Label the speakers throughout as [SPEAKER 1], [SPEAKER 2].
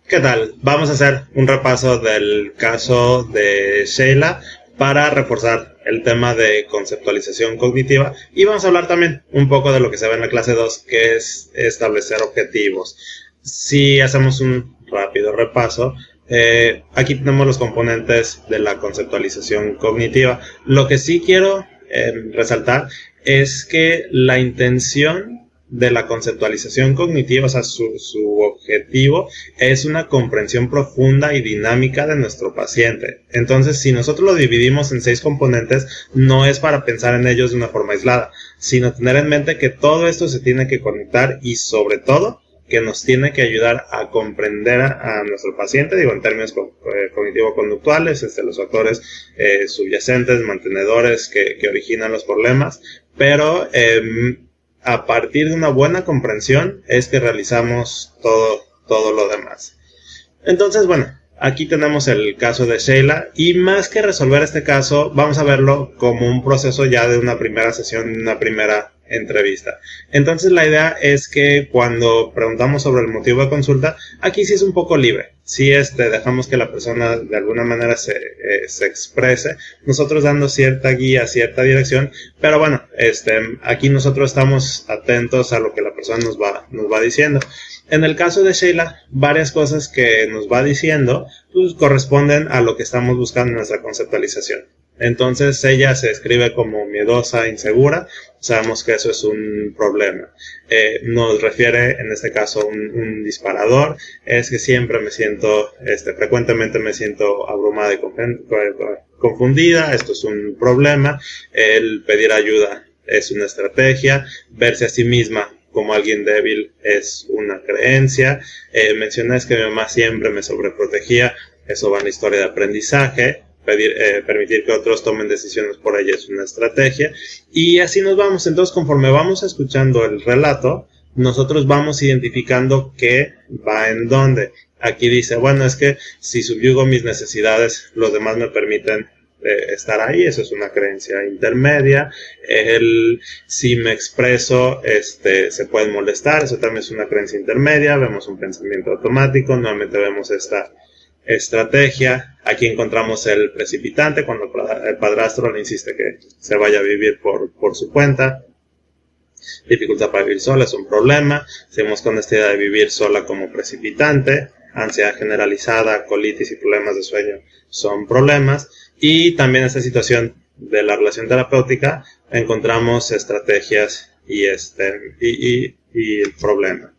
[SPEAKER 1] ¿Qué tal? Vamos a hacer un repaso del caso de Sheila para reforzar el tema de conceptualización cognitiva y vamos a hablar también un poco de lo que se ve en la clase 2, que es establecer objetivos. Si hacemos un rápido repaso, aquí tenemos los componentes de la conceptualización cognitiva. Lo que sí quiero resaltar es que la intención de la conceptualización cognitiva, o sea, su objetivo es una comprensión profunda y dinámica de nuestro paciente. Entonces, si nosotros lo dividimos en 6 componentes, no es para pensar en ellos de una forma aislada, sino tener en mente que todo esto se tiene que conectar y, sobre todo, que nos tiene que ayudar a comprender a nuestro paciente, digo, en términos cognitivo-conductuales, los factores subyacentes, mantenedores que originan los problemas, pero a partir de una buena comprensión es que realizamos todo lo demás. Entonces, bueno, aquí tenemos el caso de Sheila y más que resolver este caso, vamos a verlo como un proceso ya de una primera sesión, una primera entrevista. Entonces la idea es que cuando preguntamos sobre el motivo de consulta, aquí sí es un poco libre. Sí dejamos que la persona de alguna manera se exprese, nosotros dando cierta guía, cierta dirección, pero bueno, aquí nosotros estamos atentos a lo que la persona nos va diciendo. En el caso de Sheila, varias cosas que nos va diciendo pues, corresponden a lo que estamos buscando en nuestra conceptualización. Entonces ella se describe como miedosa, insegura, sabemos que eso es un problema. Nos refiere en este caso un disparador, es que siempre me siento, frecuentemente me siento abrumada y confundida, esto es un problema. El pedir ayuda es una estrategia, verse a sí misma como alguien débil es una creencia. Mencioné que mi mamá siempre me sobreprotegía, eso va en la historia de aprendizaje. Permitir que otros tomen decisiones por ella es una estrategia y así nos vamos. Entonces, conforme vamos escuchando el relato, nosotros vamos identificando qué va en dónde. Aquí dice, bueno, es que si subyugo mis necesidades, los demás me permiten estar ahí, eso es una creencia intermedia. Si me expreso, se pueden molestar, eso también es una creencia intermedia. Vemos un pensamiento automático, nuevamente vemos esta estrategia. Aquí encontramos el precipitante, cuando el padrastro le insiste que se vaya a vivir por su cuenta. Dificultad para vivir sola es un problema. Seguimos con esta idea de vivir sola como precipitante. Ansiedad generalizada, colitis y problemas de sueño son problemas. Y también en esta situación de la relación terapéutica encontramos estrategias y el problema.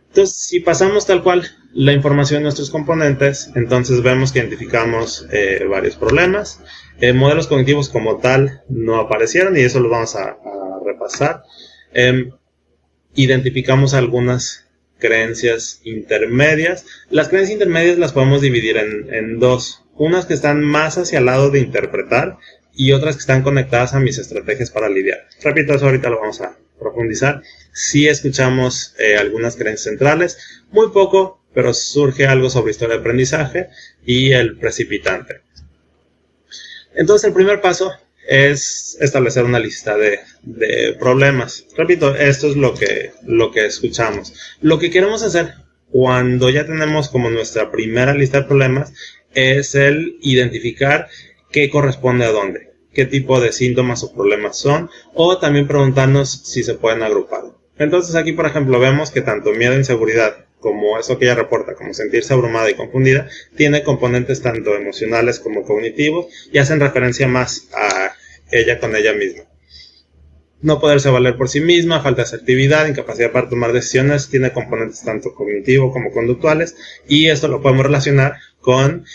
[SPEAKER 1] Entonces, si pasamos tal cual la información de nuestros componentes, entonces vemos que identificamos varios problemas. Modelos cognitivos como tal no aparecieron y eso lo vamos a repasar. Identificamos algunas creencias intermedias. Las creencias intermedias las podemos dividir en dos. Unas que están más hacia el lado de interpretar y otras que están conectadas a mis estrategias para lidiar. Repito, eso ahorita lo vamos a profundizar. Sí escuchamos algunas creencias centrales, muy poco, pero surge algo sobre historia de aprendizaje y el precipitante. Entonces el primer paso es establecer una lista de problemas. Repito, esto es lo que escuchamos. Lo que queremos hacer cuando ya tenemos como nuestra primera lista de problemas es el identificar qué corresponde a dónde, qué tipo de síntomas o problemas son, o también preguntarnos si se pueden agrupar. Entonces aquí, por ejemplo, vemos que tanto miedo e inseguridad como eso que ella reporta, como sentirse abrumada y confundida, tiene componentes tanto emocionales como cognitivos y hacen referencia más a ella con ella misma. No poderse valer por sí misma, falta de asertividad, incapacidad para tomar decisiones, tiene componentes tanto cognitivos como conductuales y esto lo podemos relacionar con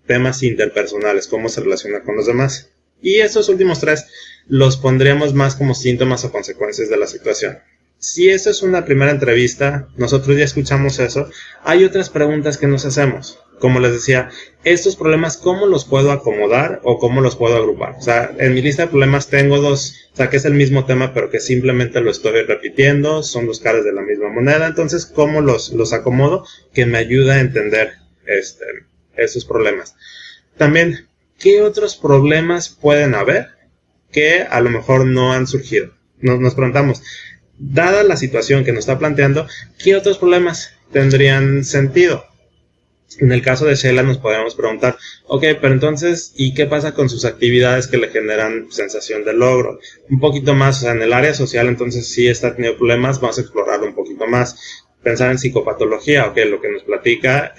[SPEAKER 1] temas interpersonales, cómo se relaciona con los demás. Y estos últimos 3 los pondríamos más como síntomas o consecuencias de la situación. Si esta es una primera entrevista, nosotros ya escuchamos eso, hay otras preguntas que nos hacemos. Como les decía, estos problemas, ¿cómo los puedo acomodar o cómo los puedo agrupar? O sea, en mi lista de problemas tengo 2, o sea, que es el mismo tema, pero que simplemente lo estoy repitiendo, son 2 caras de la misma moneda. Entonces, ¿cómo los acomodo? Que me ayuda a entender esos problemas. También, ¿qué otros problemas pueden haber que a lo mejor no han surgido? Nos preguntamos, dada la situación que nos está planteando, ¿qué otros problemas tendrían sentido? En el caso de Sheila nos podemos preguntar, ok, pero entonces, ¿y qué pasa con sus actividades que le generan sensación de logro? Un poquito más, o sea, en el área social entonces sí está teniendo problemas, vamos a explorarlo un poquito más. Pensar en psicopatología, ok, lo que nos platica,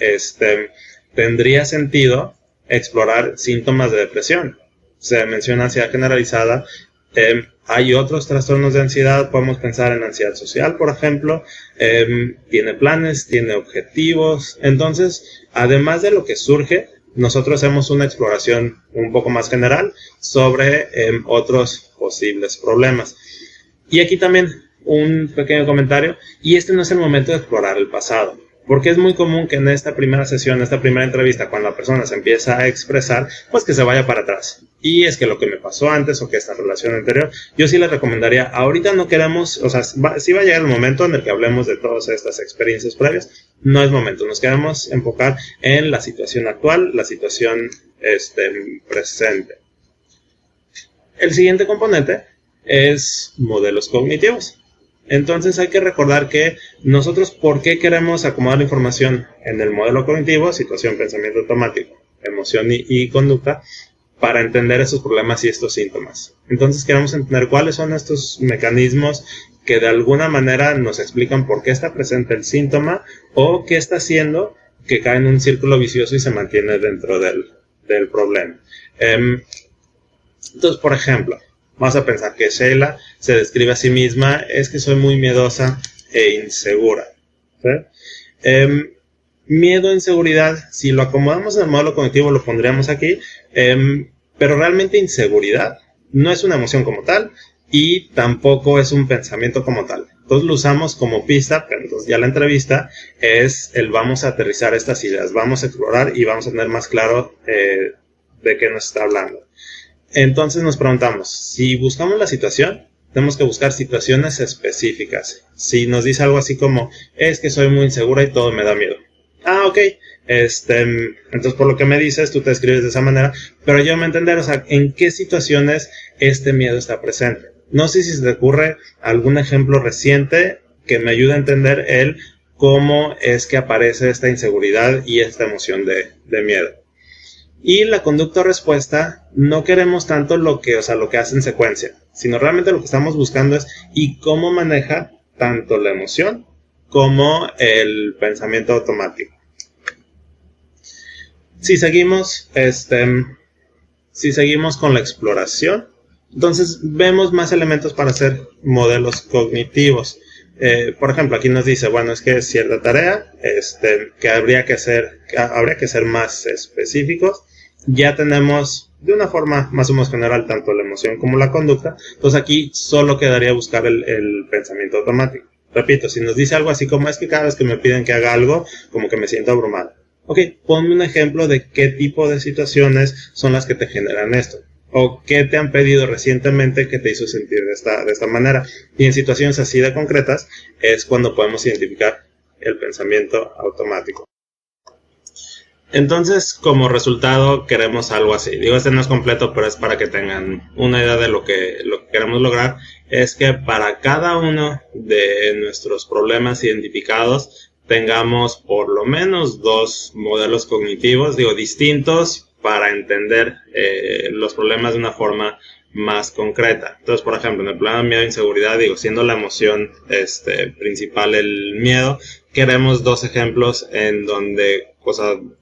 [SPEAKER 1] tendría sentido explorar síntomas de depresión. Se menciona ansiedad generalizada. Hay otros trastornos de ansiedad, podemos pensar en ansiedad social, por ejemplo. Tiene planes, tiene objetivos. Entonces, además de lo que surge, nosotros hacemos una exploración un poco más general sobre otros posibles problemas. Y aquí también un pequeño comentario, y este no es el momento de explorar el pasado, porque es muy común que en esta primera sesión, en esta primera entrevista, cuando la persona se empieza a expresar, pues que se vaya para atrás. Y es que lo que me pasó antes o que esta relación anterior, yo sí les recomendaría, ahorita no queremos, o sea, sí va a llegar el momento en el que hablemos de todas estas experiencias previas, no es momento, nos queremos enfocar en la situación actual, la situación presente. El siguiente componente es modelos cognitivos. Entonces hay que recordar que nosotros, ¿por qué queremos acomodar la información en el modelo cognitivo? Situación, pensamiento automático, emoción y conducta, para entender esos problemas y estos síntomas. Entonces queremos entender cuáles son estos mecanismos que de alguna manera nos explican por qué está presente el síntoma o qué está haciendo que cae en un círculo vicioso y se mantiene dentro del problema. Entonces, por ejemplo, vamos a pensar que Sheila se describe a sí misma, es que soy muy miedosa e insegura. ¿Sí? Miedo e inseguridad, si lo acomodamos en el modelo cognitivo, lo pondríamos aquí, pero realmente inseguridad no es una emoción como tal y tampoco es un pensamiento como tal. Entonces lo usamos como pista, pero entonces ya la entrevista es el vamos a aterrizar estas ideas, vamos a explorar y vamos a tener más claro de qué nos está hablando. Entonces nos preguntamos, si buscamos la situación, tenemos que buscar situaciones específicas. Si nos dice algo así como, es que soy muy insegura y todo me da miedo. Ah, ok. Entonces por lo que me dices, tú te describes de esa manera, pero ayúdame a entender, o sea, en qué situaciones este miedo está presente. No sé si se te ocurre algún ejemplo reciente que me ayude a entender cómo es que aparece esta inseguridad y esta emoción de miedo. Y la conducta o respuesta, no queremos tanto lo que hace en secuencia, sino realmente lo que estamos buscando es y cómo maneja tanto la emoción como el pensamiento automático. Si seguimos con la exploración, entonces vemos más elementos para hacer modelos cognitivos. Por ejemplo, aquí nos dice, bueno, es que es cierta tarea, que habría que ser más específicos. Ya tenemos de una forma más o menos general tanto la emoción como la conducta. Entonces aquí solo quedaría buscar el pensamiento automático. Repito, si nos dice algo así como es que cada vez que me piden que haga algo, como que me siento abrumado. Ok, ponme un ejemplo de qué tipo de situaciones son las que te generan esto. O qué te han pedido recientemente que te hizo sentir de esta manera. Y en situaciones así de concretas es cuando podemos identificar el pensamiento automático. Entonces, como resultado, queremos algo así. Digo, no es completo, pero es para que tengan una idea de lo que queremos lograr. Es que para cada uno de nuestros problemas identificados tengamos por lo menos 2 modelos cognitivos, distintos para entender los problemas de una forma más concreta. Entonces, por ejemplo, en el plano de miedo e inseguridad, siendo la emoción principal el miedo, queremos 2 ejemplos en donde,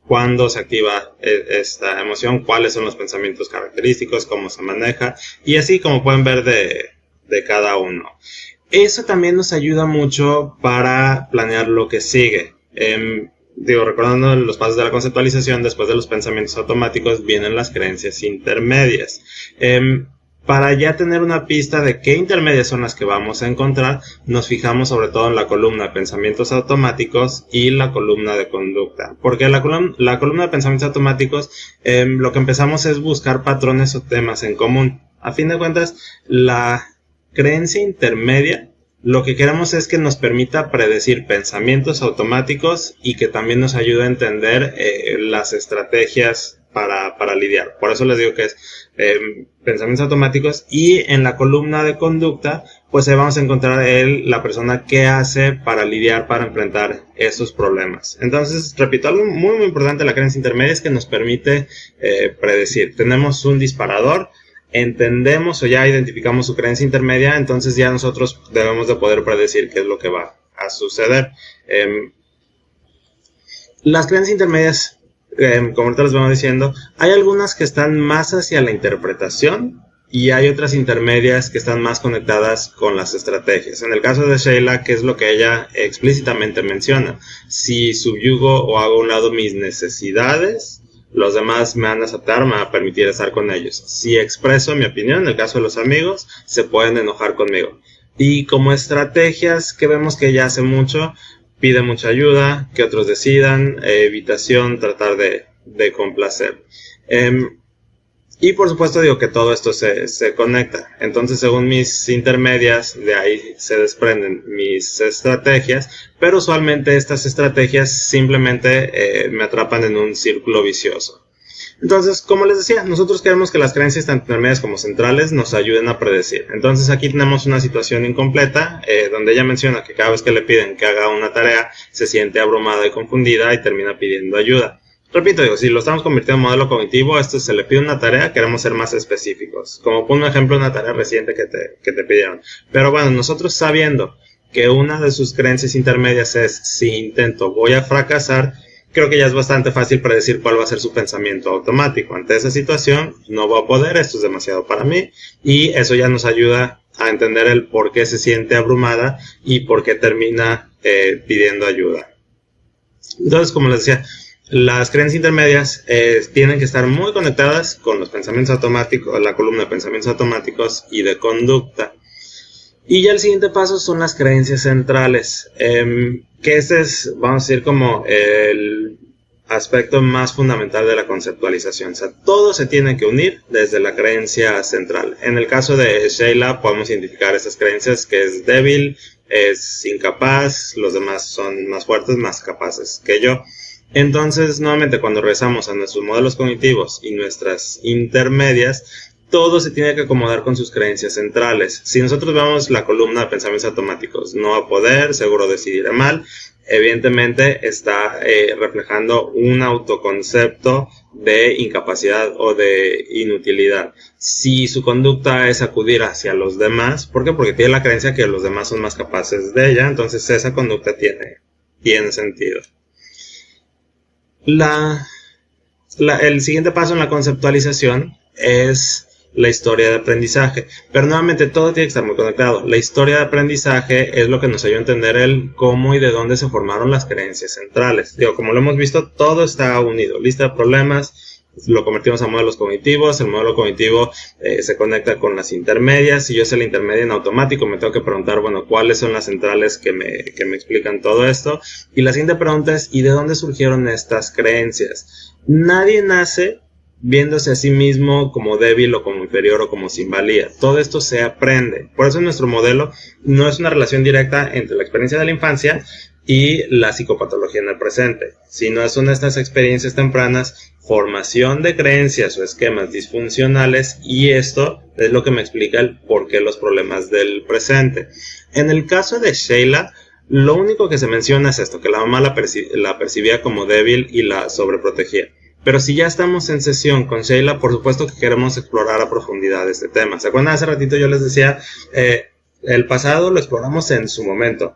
[SPEAKER 1] cuándo se activa esta emoción, cuáles son los pensamientos característicos, cómo se maneja, y así como pueden ver de cada uno. Eso también nos ayuda mucho para planear lo que sigue. Recordando los pasos de la conceptualización, después de los pensamientos automáticos vienen las creencias intermedias. Para ya tener una pista de qué intermedias son las que vamos a encontrar, nos fijamos sobre todo en la columna de pensamientos automáticos y la columna de conducta. Porque la columna de pensamientos automáticos, lo que empezamos es buscar patrones o temas en común. A fin de cuentas, la creencia intermedia, lo que queremos es que nos permita predecir pensamientos automáticos y que también nos ayude a entender las estrategias para lidiar. Por eso les digo que es pensamientos automáticos, y en la columna de conducta pues ahí vamos a encontrar la persona que hace para lidiar, para enfrentar esos problemas. Entonces, repito, algo muy, muy importante de la creencia intermedia es que nos permite predecir. Tenemos un disparador, entendemos o ya identificamos su creencia intermedia, entonces ya nosotros debemos de poder predecir qué es lo que va a suceder. Las creencias intermedias, como ahorita les vamos diciendo, hay algunas que están más hacia la interpretación y hay otras intermedias que están más conectadas con las estrategias. En el caso de Sheila, ¿qué es lo que ella explícitamente menciona? Si subyugo o hago a un lado mis necesidades, los demás me van a aceptar, me van a permitir estar con ellos. Si expreso mi opinión, en el caso de los amigos, se pueden enojar conmigo. Y como estrategias que vemos que ella hace mucho, pide mucha ayuda, que otros decidan, evitación, tratar de complacer. Y por supuesto digo que todo esto se conecta. Entonces, según mis intermedias, de ahí se desprenden mis estrategias, pero usualmente estas estrategias simplemente me atrapan en un círculo vicioso. Entonces, como les decía, nosotros queremos que las creencias tanto intermedias como centrales nos ayuden a predecir. Entonces aquí tenemos una situación incompleta, donde ella menciona que cada vez que le piden que haga una tarea, se siente abrumada y confundida y termina pidiendo ayuda. Repito, digo, si lo estamos convirtiendo en modelo cognitivo, esto se le pide una tarea, queremos ser más específicos. Como por un ejemplo, una tarea reciente que te pidieron. Pero bueno, nosotros sabiendo que una de sus creencias intermedias es, si intento, voy a fracasar, creo que ya es bastante fácil predecir cuál va a ser su pensamiento automático. Ante esa situación, no voy a poder, esto es demasiado para mí, y eso ya nos ayuda a entender el por qué se siente abrumada y por qué termina pidiendo ayuda. Entonces, como les decía, las creencias intermedias tienen que estar muy conectadas con los pensamientos automáticos, la columna de pensamientos automáticos y de conducta. Y ya el siguiente paso son las creencias centrales, que ese es, vamos a decir, como el aspecto más fundamental de la conceptualización. O sea, todo se tiene que unir desde la creencia central. En el caso de Sheila podemos identificar esas creencias, que es débil, es incapaz, los demás son más fuertes, más capaces que yo. Entonces, nuevamente, cuando regresamos a nuestros modelos cognitivos y nuestras intermedias, todo se tiene que acomodar con sus creencias centrales. Si nosotros vemos la columna de pensamientos automáticos, no va a poder, seguro decidiré mal, evidentemente está reflejando un autoconcepto de incapacidad o de inutilidad. Si su conducta es acudir hacia los demás, ¿por qué? Porque tiene la creencia que los demás son más capaces de ella, entonces esa conducta tiene sentido. El siguiente paso en la conceptualización es la historia de aprendizaje, pero nuevamente todo tiene que estar muy conectado. La historia de aprendizaje es lo que nos ayuda a entender el cómo y de dónde se formaron las creencias centrales. Digo, como lo hemos visto, todo está unido. Lista de problemas, lo convertimos a modelos cognitivos, el modelo cognitivo se conecta con las intermedias. Si yo sé la intermedia en automático, me tengo que preguntar, bueno, ¿cuáles son las centrales que me explican todo esto? Y la siguiente pregunta es, ¿y de dónde surgieron estas creencias? Nadie nace viéndose a sí mismo como débil o como inferior o como sin valía. Todo esto se aprende. Por eso nuestro modelo no es una relación directa entre la experiencia de la infancia y la psicopatología en el presente, sino son estas experiencias tempranas, formación de creencias o esquemas disfuncionales, y esto es lo que me explica el por qué los problemas del presente. En el caso de Sheila, lo único que se menciona es esto, que la mamá la percibía como débil y la sobreprotegía. Pero si ya estamos en sesión con Sheila, por supuesto que queremos explorar a profundidad este tema. ¿Se acuerdan? Hace ratito yo les decía, el pasado lo exploramos en su momento.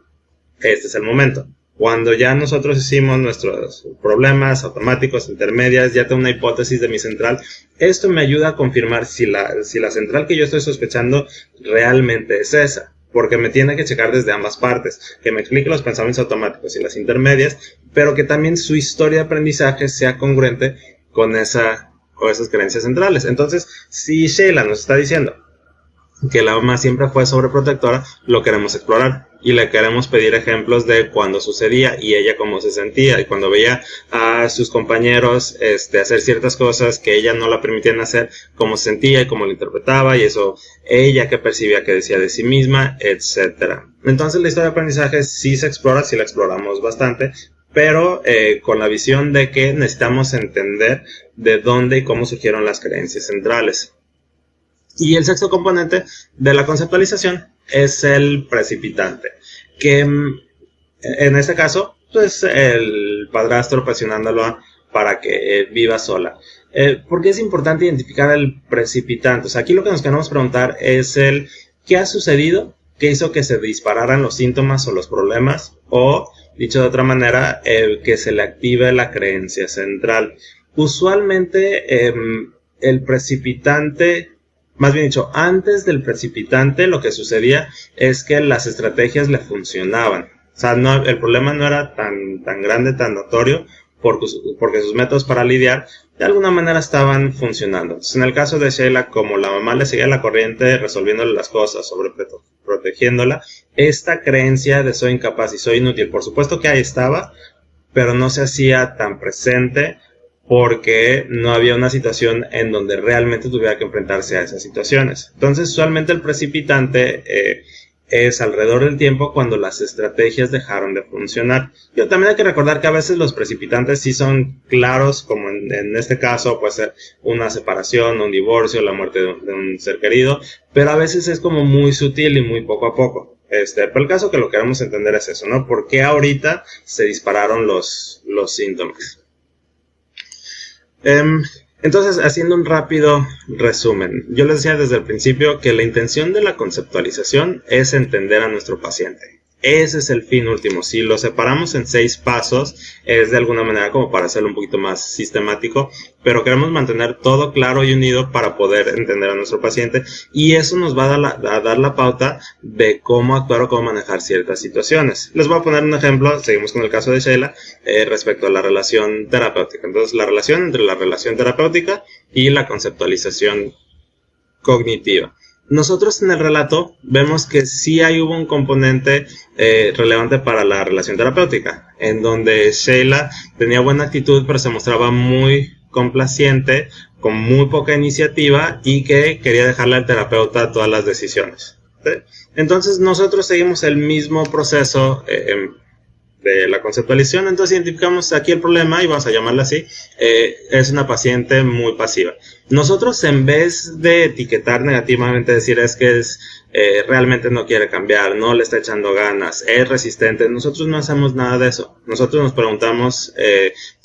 [SPEAKER 1] Este es el momento. Cuando ya nosotros hicimos nuestros problemas automáticos, intermedias, ya tengo una hipótesis de mi central, esto me ayuda a confirmar si la central que yo estoy sospechando realmente es esa. Porque me tiene que checar desde ambas partes, que me explique los pensamientos automáticos y las intermedias, pero que también su historia de aprendizaje sea congruente con esas creencias centrales. Entonces, si Sheila nos está diciendo que la mamá siempre fue sobreprotectora, lo queremos explorar y le queremos pedir ejemplos de cuando sucedía y ella cómo se sentía, y cuando veía a sus compañeros hacer ciertas cosas que ella no la permitían hacer, cómo se sentía y cómo lo interpretaba, y eso ella que percibía, que decía de sí misma, etcétera. Entonces la historia de aprendizaje sí se explora, sí la exploramos bastante, pero con la visión de que necesitamos entender de dónde y cómo surgieron las creencias centrales. Y el sexto componente de la conceptualización es el precipitante, que en este caso, pues el padrastro presionándola para que viva sola. ¿Por qué es importante identificar el precipitante? O sea, aquí lo que nos queremos preguntar es ¿qué ha sucedido? ¿Qué hizo que se dispararan los síntomas o los problemas? O, dicho de otra manera, que se le active la creencia central. Usualmente, el precipitante, más bien dicho, antes del precipitante, lo que sucedía es que las estrategias le funcionaban. O sea, el problema no era tan grande, tan notorio, porque sus métodos para lidiar de alguna manera estaban funcionando. Entonces, en el caso de Sheila, como la mamá le seguía la corriente, resolviéndole las cosas, protegiéndola, esta creencia de soy incapaz y soy inútil, por supuesto que ahí estaba, pero no se hacía tan presente porque no había una situación en donde realmente tuviera que enfrentarse a esas situaciones. Entonces, usualmente el precipitante es alrededor del tiempo cuando las estrategias dejaron de funcionar. Pero también hay que recordar que a veces los precipitantes sí son claros, como en este caso puede ser una separación, un divorcio, la muerte de un ser querido, pero a veces es como muy sutil y muy poco a poco. Pero el caso que lo queremos entender es eso, ¿no? ¿Por qué ahorita se dispararon los síntomas? Entonces, haciendo un rápido resumen, yo les decía desde el principio que la intención de la conceptualización es entender a nuestro paciente. Ese es el fin último. Si lo separamos en 6 pasos, es de alguna manera como para hacerlo un poquito más sistemático, pero queremos mantener todo claro y unido para poder entender a nuestro paciente, y eso nos va a dar la pauta de cómo actuar o cómo manejar ciertas situaciones. Les voy a poner un ejemplo, seguimos con el caso de Sheila, respecto a la relación terapéutica. Entonces, la relación entre la relación terapéutica y la conceptualización cognitiva. Nosotros en el relato vemos que sí hubo un componente relevante para la relación terapéutica, en donde Sheila tenía buena actitud, pero se mostraba muy complaciente, con muy poca iniciativa y que quería dejarle al terapeuta todas las decisiones. ¿Sí? Entonces nosotros seguimos el mismo proceso de la conceptualización. Entonces identificamos aquí el problema y vamos a llamarla así. Es una paciente muy pasiva. Nosotros, en vez de etiquetar negativamente, decir realmente no quiere cambiar, no le está echando ganas, es resistente, nosotros no hacemos nada de eso. Nosotros nos preguntamos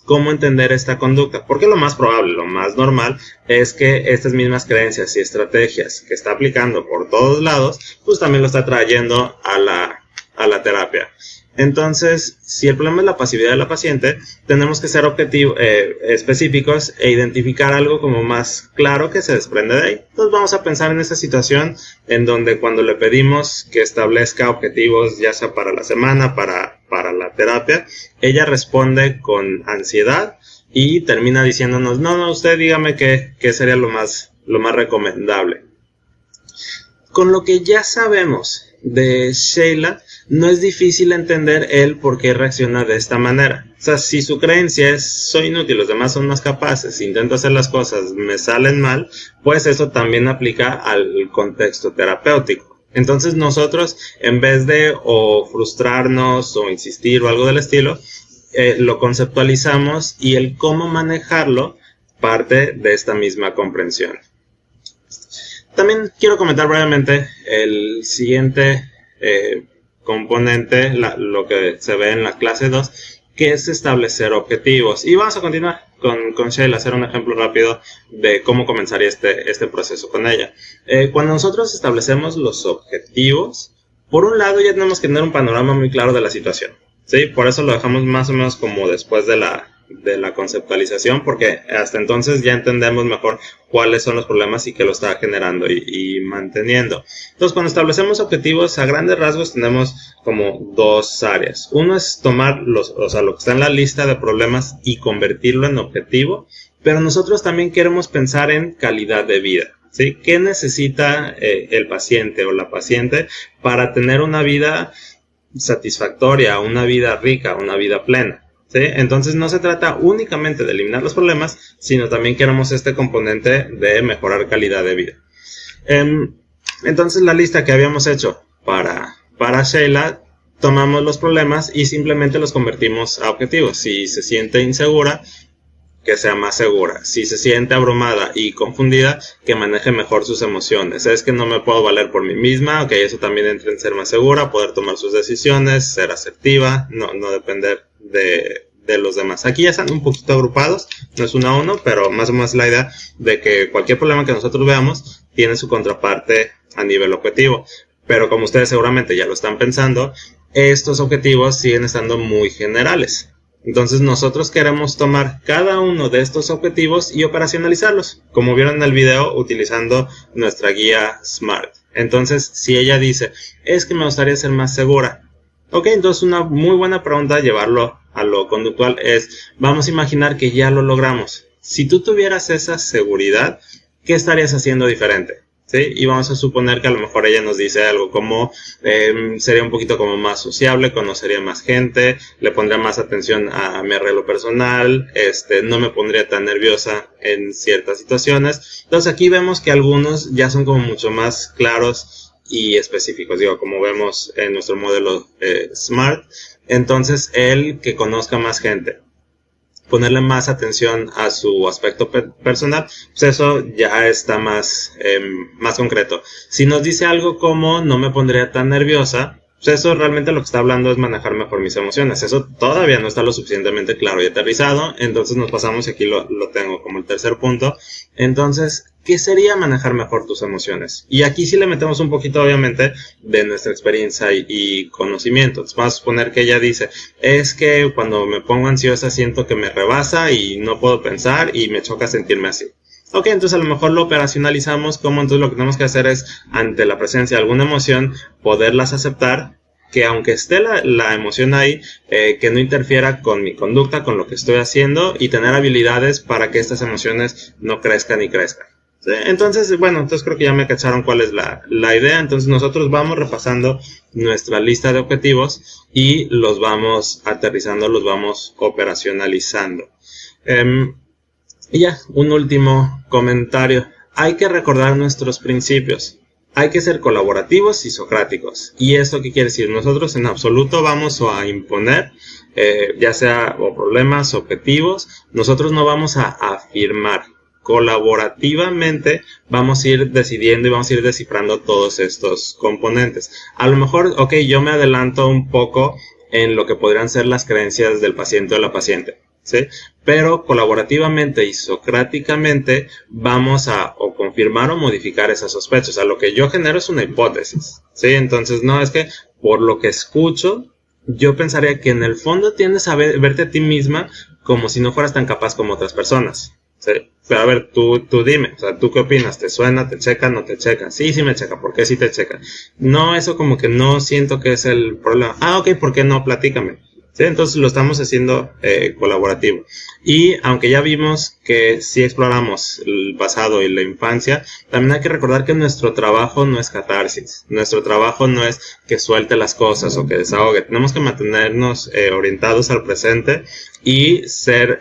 [SPEAKER 1] cómo entender esta conducta, porque lo más probable, lo más normal es que estas mismas creencias y estrategias que está aplicando por todos lados, pues también lo está trayendo a la terapia. Entonces, si el problema es la pasividad de la paciente, tenemos que ser específicos e identificar algo como más claro que se desprende de ahí. Entonces vamos a pensar en esa situación en donde cuando le pedimos que establezca objetivos, ya sea para la semana, para la terapia, ella responde con ansiedad y termina diciéndonos, no, usted dígame qué sería lo más recomendable. Con lo que ya sabemos de Sheila, no es difícil entender el por qué reacciona de esta manera. O sea, si su creencia es soy inútil, los demás son más capaces, intento hacer las cosas, me salen mal, pues eso también aplica al contexto terapéutico. Entonces nosotros, en vez de o frustrarnos o insistir o algo del estilo, lo conceptualizamos y el cómo manejarlo parte de esta misma comprensión. También quiero comentar brevemente el siguiente componente, lo que se ve en la clase 2, que es establecer objetivos. Y vamos a continuar con Sheila, hacer un ejemplo rápido de cómo comenzaría este proceso con ella. Cuando nosotros establecemos los objetivos, por un lado ya tenemos que tener un panorama muy claro de la situación, ¿sí? Por eso lo dejamos más o menos como después de la conceptualización, porque hasta entonces ya entendemos mejor cuáles son los problemas y qué lo está generando y manteniendo. Entonces, cuando establecemos objetivos, a grandes rasgos tenemos como 2 áreas. Uno es tomar lo que está en la lista de problemas y convertirlo en objetivo, pero nosotros también queremos pensar en calidad de vida, ¿sí? ¿Qué necesita el paciente o la paciente para tener una vida satisfactoria, una vida rica, una vida plena? ¿Sí? Entonces no se trata únicamente de eliminar los problemas, sino también queremos este componente de mejorar calidad de vida. Entonces la lista que habíamos hecho para Sheila, tomamos los problemas y simplemente los convertimos a objetivos. Si se siente insegura, que sea más segura. Si se siente abrumada y confundida, que maneje mejor sus emociones. Es que no me puedo valer por mí misma, ok, eso también entra en ser más segura, poder tomar sus decisiones, ser asertiva, no depender de los demás. Aquí ya están un poquito agrupados, no es uno a uno, pero más o menos la idea de que cualquier problema que nosotros veamos tiene su contraparte a nivel objetivo. Pero como ustedes seguramente ya lo están pensando, estos objetivos siguen estando muy generales. Entonces nosotros queremos tomar cada uno de estos objetivos y operacionalizarlos, como vieron en el video, utilizando nuestra guía SMART. Entonces, si ella dice, es que me gustaría ser más segura, ok, entonces una muy buena pregunta, llevarlo a lo conductual, es, vamos a imaginar que ya lo logramos. Si tú tuvieras esa seguridad, ¿qué estarías haciendo diferente? ¿Sí? Y vamos a suponer que a lo mejor ella nos dice algo como sería un poquito como más sociable, conocería más gente, le pondría más atención a mi arreglo personal, no me pondría tan nerviosa en ciertas situaciones. Entonces aquí vemos que algunos ya son como mucho más claros y específicos, digo, como vemos en nuestro modelo SMART. Entonces el que conozca más gente, ponerle más atención a su aspecto personal, pues eso ya está más concreto. Si nos dice algo como no me pondría tan nerviosa, pues eso realmente lo que está hablando es manejar mejor mis emociones. Eso todavía no está lo suficientemente claro y aterrizado, entonces nos pasamos y aquí lo tengo como el tercer punto. Entonces, ¿qué sería manejar mejor tus emociones? Y aquí sí le metemos un poquito, obviamente, de nuestra experiencia y conocimiento. Entonces, vamos a suponer que ella dice, es que cuando me pongo ansiosa siento que me rebasa y no puedo pensar y me choca sentirme así. Ok, entonces a lo mejor lo operacionalizamos como entonces lo que tenemos que hacer es, ante la presencia de alguna emoción, poderlas aceptar, que aunque esté la emoción ahí, que no interfiera con mi conducta, con lo que estoy haciendo, y tener habilidades para que estas emociones no crezcan y crezcan. ¿Sí? Entonces, bueno, entonces creo que ya me cacharon cuál es la idea. Entonces nosotros vamos repasando nuestra lista de objetivos y los vamos aterrizando, los vamos operacionalizando. Y ya, un último comentario. Hay que recordar nuestros principios. Hay que ser colaborativos y socráticos. ¿Y esto qué quiere decir? Nosotros en absoluto vamos a imponer, ya sea o problemas, objetivos. Nosotros no vamos a afirmar. Colaborativamente vamos a ir decidiendo y vamos a ir descifrando todos estos componentes. A lo mejor, ok, yo me adelanto un poco en lo que podrían ser las creencias del paciente o la paciente. ¿Sí? Pero colaborativamente y socráticamente vamos a o confirmar o modificar esas sospechas. O sea, lo que yo genero es una hipótesis, ¿sí? Entonces, no, es que por lo que escucho, yo pensaría que en el fondo tiendes a verte a ti misma como si no fueras tan capaz como otras personas, ¿sí? Pero a ver, tú dime, o sea, ¿tú qué opinas? ¿Te suena? ¿Te checa? ¿No te checa? Sí, sí me checa. ¿Por qué sí te checa? No, eso como que no siento que es el problema. Ah, ok, ¿por qué no? Platícame. ¿Sí? Entonces lo estamos haciendo colaborativo. Y aunque ya vimos que si exploramos el pasado y la infancia, también hay que recordar que nuestro trabajo no es catarsis. Nuestro trabajo no es que suelte las cosas o que desahogue. Tenemos que mantenernos orientados al presente y ser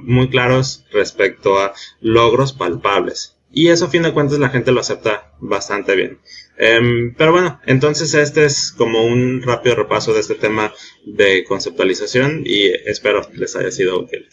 [SPEAKER 1] muy claros respecto a logros palpables. Y eso a fin de cuentas la gente lo acepta bastante bien. Pero bueno, entonces este es como un rápido repaso de este tema de conceptualización y espero les haya sido útil.